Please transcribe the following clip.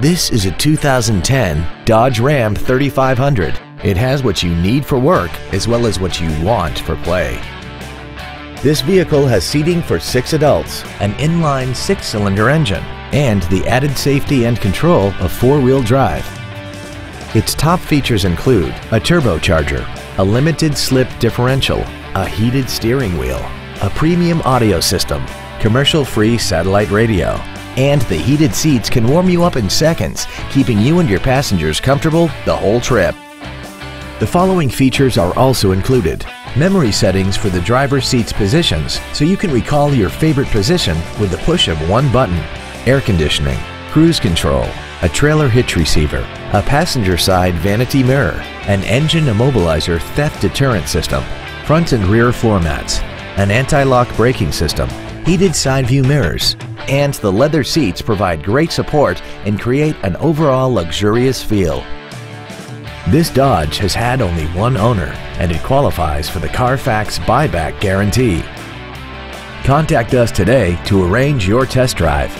This is a 2010 Dodge Ram 3500. It has what you need for work as well as what you want for play. This vehicle has seating for 6 adults, an inline 6-cylinder engine, and the added safety and control of 4-wheel drive. Its top features include a turbocharger, a limited slip differential, a heated steering wheel, a premium audio system, commercial-free satellite radio, and the heated seats can warm you up in seconds, keeping you and your passengers comfortable the whole trip. The following features are also included: memory settings for the driver's seat's positions so you can recall your favorite position with the push of one button, air conditioning, cruise control, a trailer hitch receiver, a passenger side vanity mirror, an engine immobilizer theft deterrent system, front and rear floor mats, an anti-lock braking system, heated side view mirrors, and the leather seats provide great support and create an overall luxurious feel. This Dodge has had only one owner, and it qualifies for the Carfax buyback guarantee. Contact us today to arrange your test drive.